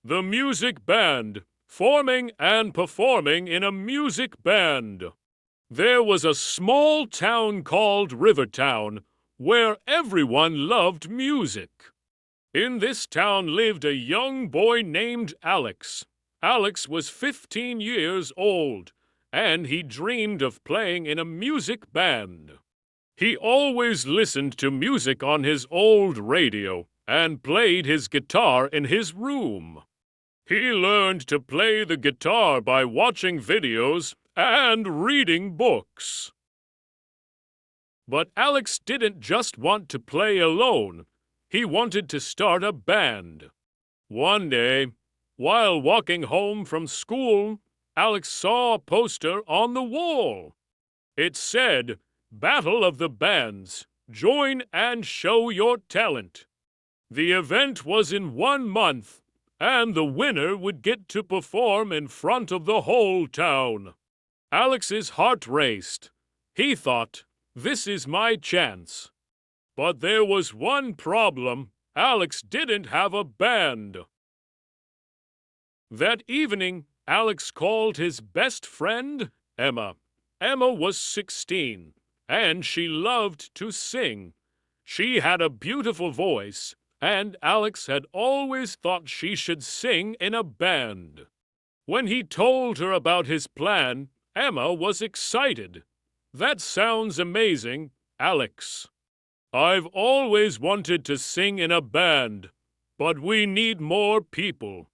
The music band, forming and performing in a music band. There was a small town called Rivertown where everyone loved music. In this town lived a young boy named Alex. Alex was 15 years old, and he dreamed of playing in a music band. He always listened to music on his old radio and played his guitar in his room. He learned to play the guitar by watching videos and reading books. But Alex didn't just want to play alone. He wanted to start a band. One day, while walking home from school, Alex saw a poster on the wall. It said, "Battle of the Bands. Join and show your talent." The event was in 1 month, and the winner would get to perform in front of the whole town. Alex's heart raced. He thought, "This is my chance." But there was one problem. Alex didn't have a band. That evening, Alex called his best friend, Emma. Emma was 16, and she loved to sing. She had a beautiful voice, and Alex had always thought she should sing in a band. When he told her about his plan, Emma was excited. "That sounds amazing, Alex. I've always wanted to sing in a band, but we need more people."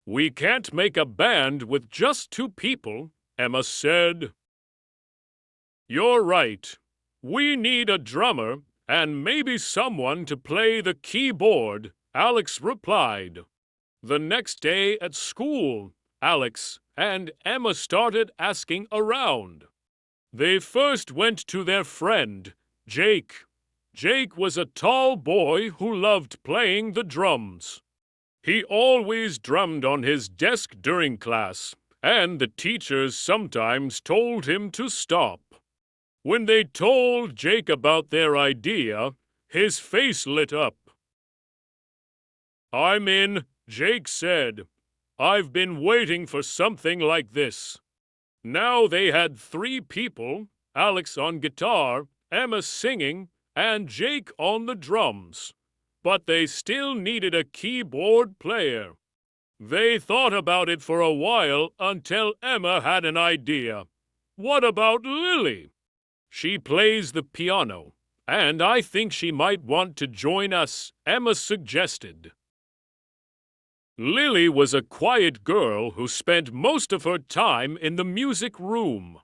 "We can't make a band with just 2 people," Emma said. "You're right. We need a drummer and maybe someone to play the keyboard," Alex replied. The next day at school, Alex and Emma started asking around. They first went to their friend, Jake. Jake was a tall boy who loved playing the drums. He always drummed on his desk during class, and the teachers sometimes told him to stop. When they told Jake about their idea, his face lit up. "I'm in," Jake said. "I've been waiting for something like this." Now they had 3 people, Alex on guitar, Emma singing, and Jake on the drums. But they still needed a keyboard player. They thought about it for a while until Emma had an idea. "What about Lily? She plays the piano, and I think she might want to join us," Emma suggested. Lily was a quiet girl who spent most of her time in the music room.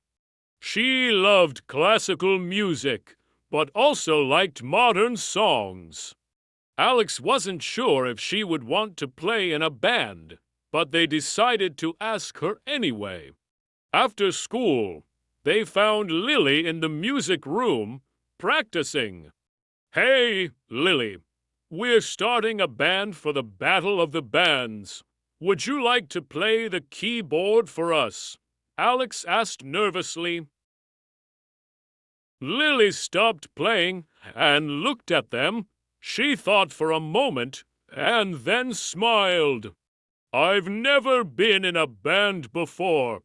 She loved classical music, but also liked modern songs. Alex wasn't sure if she would want to play in a band, but they decided to ask her anyway. After school, they found Lily in the music room, practicing. "Hey, Lily, we're starting a band for the Battle of the Bands. Would you like to play the keyboard for us?" Alex asked nervously. Lily stopped playing and looked at them. She thought for a moment and then smiled. "I've never been in a band before,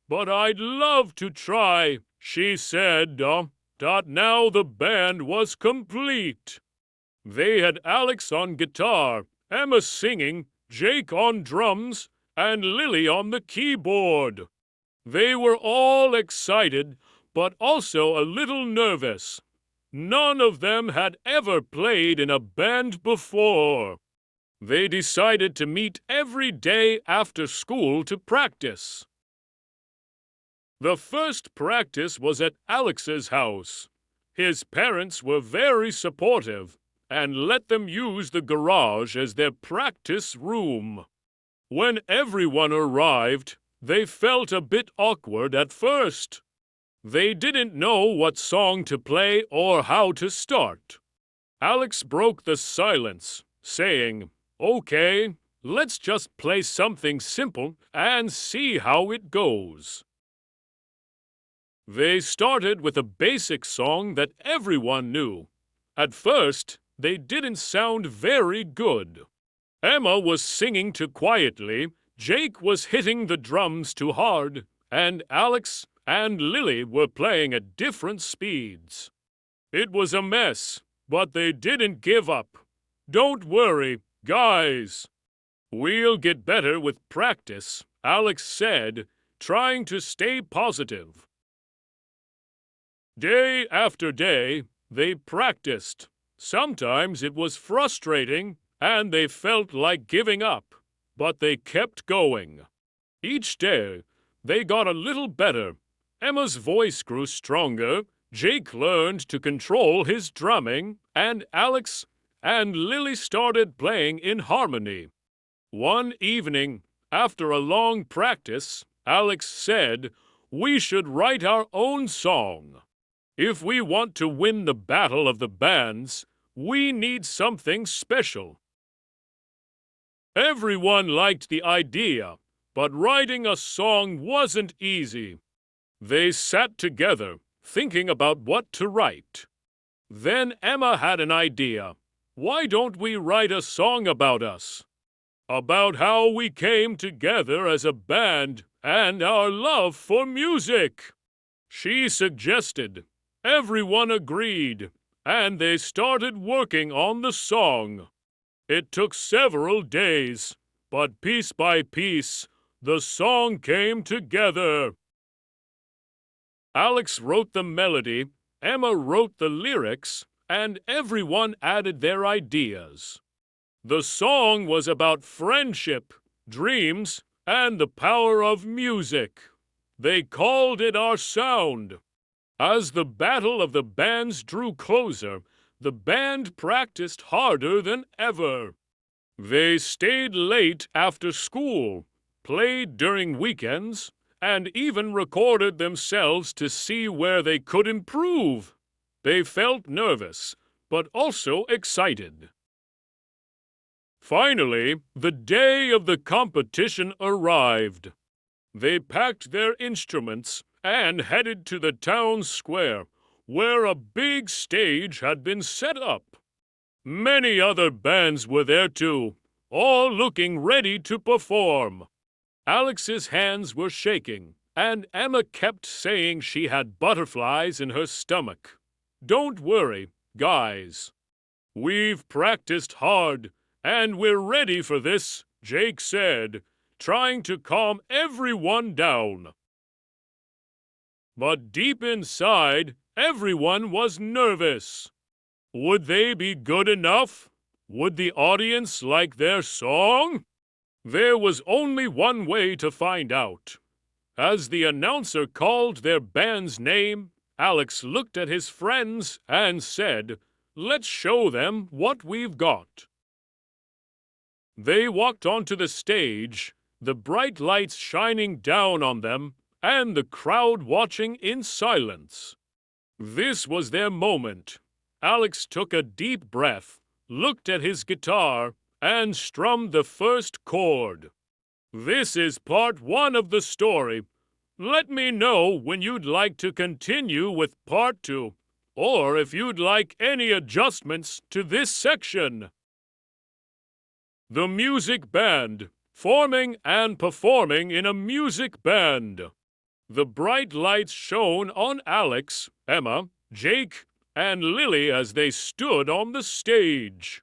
but I'd love to try," she said. Now the band was complete. They had Alex on guitar, Emma singing, Jake on drums, and Lily on the keyboard. They were all excited, but also a little nervous. None of them had ever played in a band before. They decided to meet every day after school to practice. The first practice was at Alex's house. His parents were very supportive and let them use the garage as their practice room. When everyone arrived, they felt a bit awkward at first. They didn't know what song to play or how to start. Alex broke the silence, saying, "Okay, let's just play something simple and see how it goes." They started with a basic song that everyone knew. At first, they didn't sound very good. Emma was singing too quietly, Jake was hitting the drums too hard, and Alex and Lily were playing at different speeds. It was a mess, but they didn't give up. Don't worry, guys. We'll get better with practice, Alex said, trying to stay positive. Day after day, they practiced. Sometimes it was frustrating and they felt like giving up, but they kept going. Each day, they got a little better. Emma's voice grew stronger, Jake learned to control his drumming, and Alex and Lily started playing in harmony. One evening, after a long practice, Alex said, "We should write our own song. If we want to win the battle of the bands, we need something special." Everyone liked the idea, but writing a song wasn't easy. They sat together, thinking about what to write. Then Emma had an idea. Why don't we write a song about us? About how we came together as a band and our love for music. She suggested. Everyone agreed, and they started working on the song. It took several days, but piece by piece, the song came together. Alex wrote the melody, Emma wrote the lyrics, and everyone added their ideas. The song was about friendship, dreams, and the power of music. They called it Our Sound. As the battle of the bands drew closer, the band practiced harder than ever. They stayed late after school, played during weekends, and even recorded themselves to see where they could improve. They felt nervous, but also excited. Finally, the day of the competition arrived. They packed their instruments and headed to the town square, where a big stage had been set up. Many other bands were there too, all looking ready to perform. Alex's hands were shaking, and Emma kept saying she had butterflies in her stomach. Don't worry, guys. We've practiced hard, and we're ready for this, Jake said, trying to calm everyone down. But deep inside, everyone was nervous. Would they be good enough? Would the audience like their song? There was only one way to find out. As the announcer called their band's name, Alex looked at his friends and said, "Let's show them what we've got." They walked onto the stage, the bright lights shining down on them, and the crowd watching in silence. This was their moment. Alex took a deep breath, looked at his guitar, and strummed the first chord. This is part 1 of the story. Let me know when you'd like to continue with part 2, or if you'd like any adjustments to this section. The music band, forming and performing in a music band. The bright lights shone on Alex, Emma, Jake, and Lily as they stood on the stage.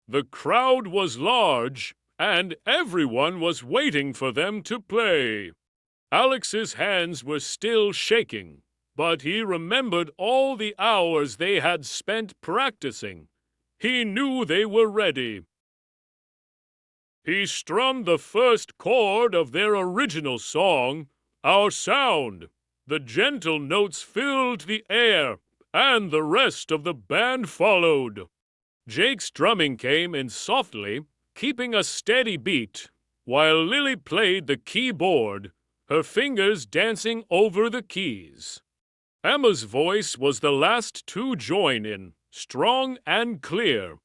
The crowd was large, and everyone was waiting for them to play. Alex's hands were still shaking, but he remembered all the hours they had spent practicing. He knew they were ready. He strummed the first chord of their original song, Our Sound. The gentle notes filled the air, and the rest of the band followed. Jake's drumming came in softly, keeping a steady beat, while Lily played the keyboard, her fingers dancing over the keys. Emma's voice was the last to join in, strong and clear.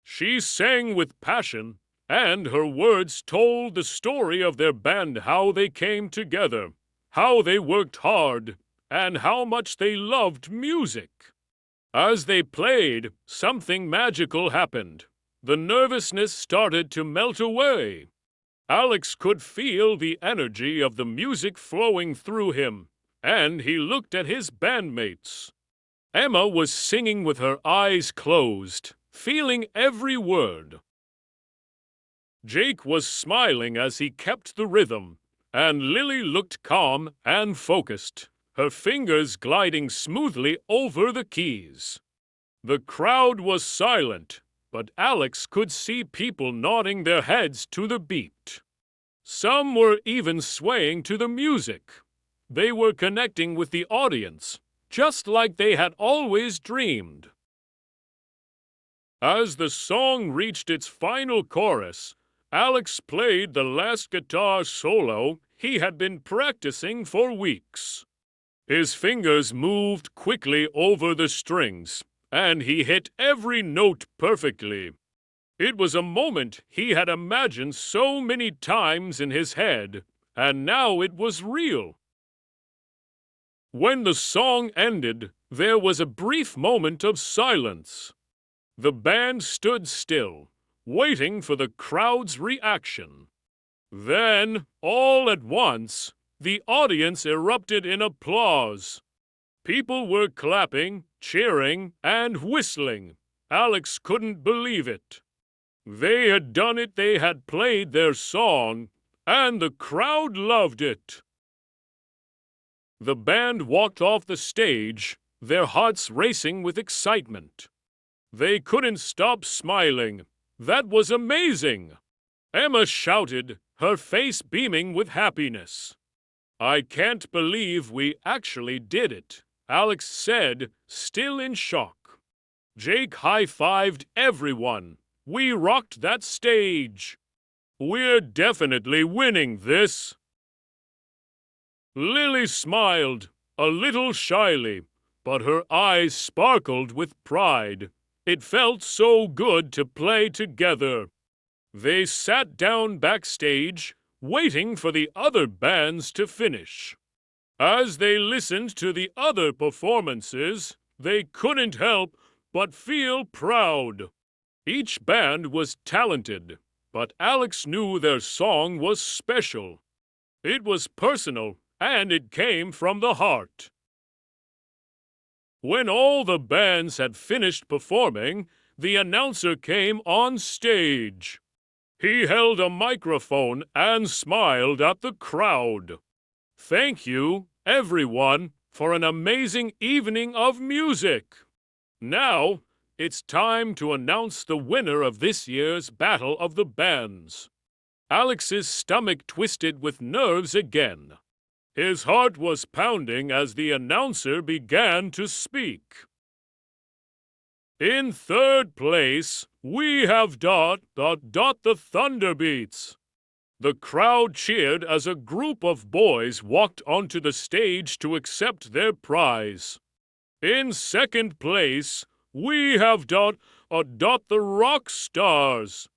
She sang with passion, and her words told the story of their band, how they came together, how they worked hard, and how much they loved music. As they played, something magical happened. The nervousness started to melt away. Alex could feel the energy of the music flowing through him, and he looked at his bandmates. Emma was singing with her eyes closed, feeling every word. Jake was smiling as he kept the rhythm, and Lily looked calm and focused, her fingers gliding smoothly over the keys. The crowd was silent, but Alex could see people nodding their heads to the beat. Some were even swaying to the music. They were connecting with the audience, just like they had always dreamed. As the song reached its final chorus, Alex played the last guitar solo he had been practicing for weeks. His fingers moved quickly over the strings, and he hit every note perfectly. It was a moment he had imagined so many times in his head, and now it was real. When the song ended, there was a brief moment of silence. The band stood still, waiting for the crowd's reaction. Then, all at once, the audience erupted in applause. People were clapping, cheering, and whistling. Alex couldn't believe it. They had done it, they had played their song, and the crowd loved it. The band walked off the stage, their hearts racing with excitement. They couldn't stop smiling. That was amazing! Emma shouted, her face beaming with happiness. "I can't believe we actually did it," Alex said, still in shock. Jake high-fived everyone. "We rocked that stage. We're definitely winning this." Lily smiled, a little shyly, but her eyes sparkled with pride. It felt so good to play together. They sat down backstage, waiting for the other bands to finish. As they listened to the other performances, they couldn't help but feel proud. Each band was talented, but Alex knew their song was special. It was personal, and it came from the heart. When all the bands had finished performing, the announcer came on stage. He held a microphone and smiled at the crowd. "Thank you, everyone, for an amazing evening of music. Now, it's time to announce the winner of this year's Battle of the Bands." Alex's stomach twisted with nerves again. His heart was pounding as the announcer began to speak. "In third place, we have the Thunderbeats." The crowd cheered as a group of boys walked onto the stage to accept their prize. "In second place, we have the Rock Stars."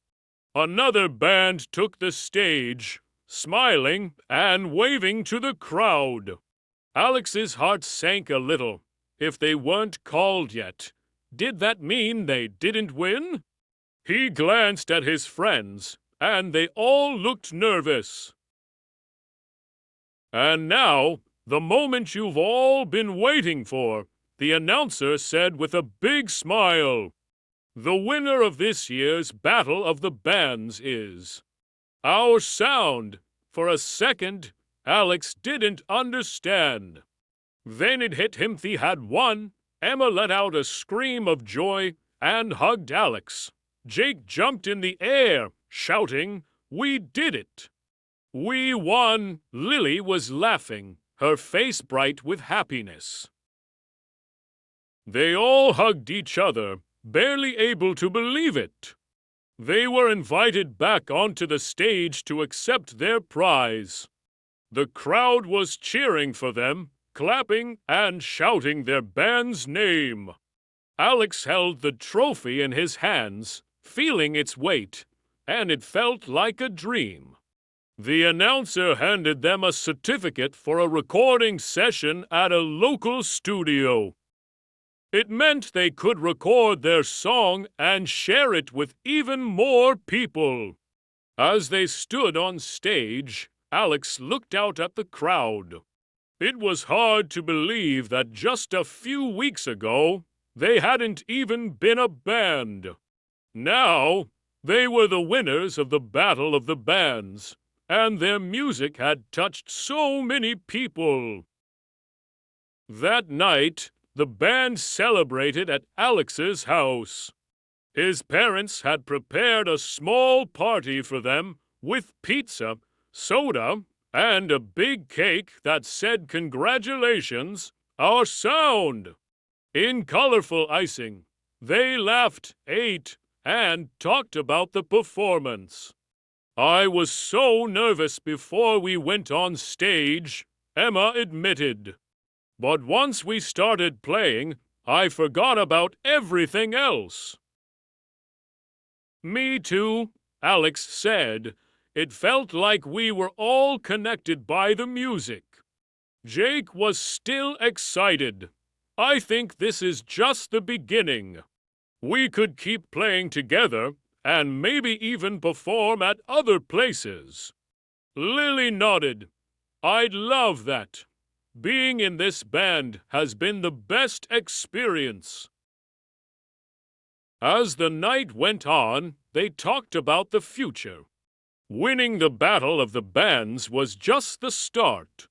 Another band took the stage, smiling and waving to the crowd. Alex's heart sank a little. If they weren't called yet, did that mean they didn't win? He glanced at his friends, and they all looked nervous. "And now, the moment you've all been waiting for," the announcer said with a big smile. "The winner of this year's Battle of the Bands is our sound." For a second, Alex didn't understand. Then it hit him he had won. Emma let out a scream of joy and hugged Alex. Jake jumped in the air, shouting, "We did it!" "We won!" Lily was laughing, her face bright with happiness. They all hugged each other, barely able to believe it. They were invited back onto the stage to accept their prize. The crowd was cheering for them, clapping and shouting their band's name. Alex held the trophy in his hands, feeling its weight, and it felt like a dream. The announcer handed them a certificate for a recording session at a local studio. It meant they could record their song and share it with even more people. As they stood on stage, Alex looked out at the crowd. It was hard to believe that just a few weeks ago, they hadn't even been a band. Now, they were the winners of the Battle of the Bands, and their music had touched so many people. That night, the band celebrated at Alex's house. His parents had prepared a small party for them with pizza, soda, and a big cake that said "Congratulations, our sound." In colorful icing, they laughed, ate, and talked about the performance. "I was so nervous before we went on stage," Emma admitted. "But once we started playing, I forgot about everything else." "Me too," Alex said. "It felt like we were all connected by the music." Jake was still excited. "I think this is just the beginning. We could keep playing together and maybe even perform at other places." Lily nodded. "I'd love that. Being in this band has been the best experience." As the night went on, they talked about the future. Winning the Battle of the Bands was just the start.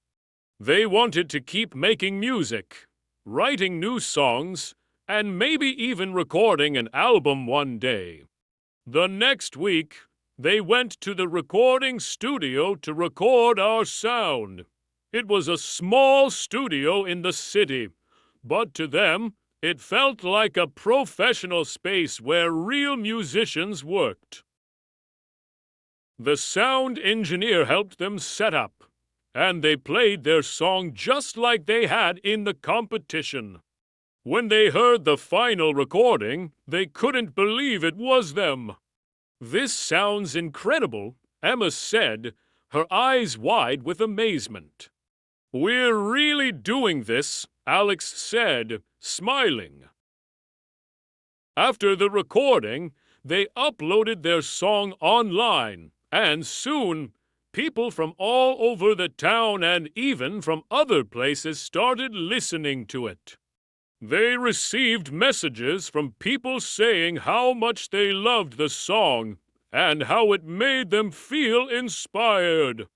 They wanted to keep making music, writing new songs, and maybe even recording an album one day. The next week, they went to the recording studio to record our sound. It was a small studio in the city, but to them, it felt like a professional space where real musicians worked. The sound engineer helped them set up, and they played their song just like they had in the competition. When they heard the final recording, they couldn't believe it was them. "This sounds incredible," Emma said, her eyes wide with amazement. "We're really doing this," Alex said, smiling. After the recording, they uploaded their song online, and soon, people from all over the town and even from other places started listening to it. They received messages from people saying how much they loved the song and how it made them feel inspired.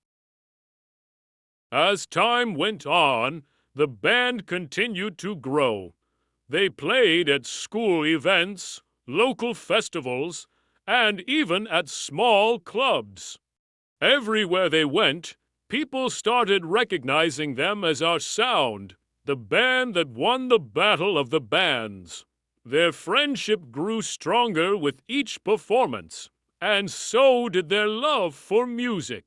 As time went on, the band continued to grow. They played at school events, local festivals, and even at small clubs. Everywhere they went, people started recognizing them as our sound, the band that won the Battle of the Bands. Their friendship grew stronger with each performance, and so did their love for music.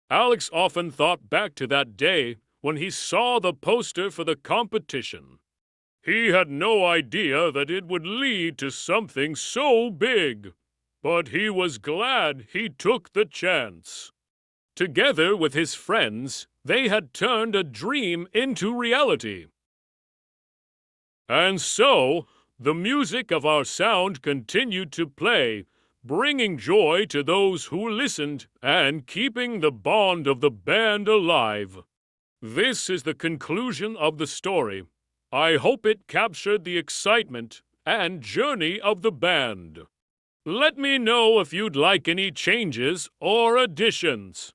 Alex often thought back to that day when he saw the poster for the competition. He had no idea that it would lead to something so big, but he was glad he took the chance. Together with his friends, they had turned a dream into reality. And so, the music of our sound continued to play, bringing joy to those who listened and keeping the bond of the band alive. This is the conclusion of the story. I hope it captured the excitement and journey of the band. Let me know if you'd like any changes or additions.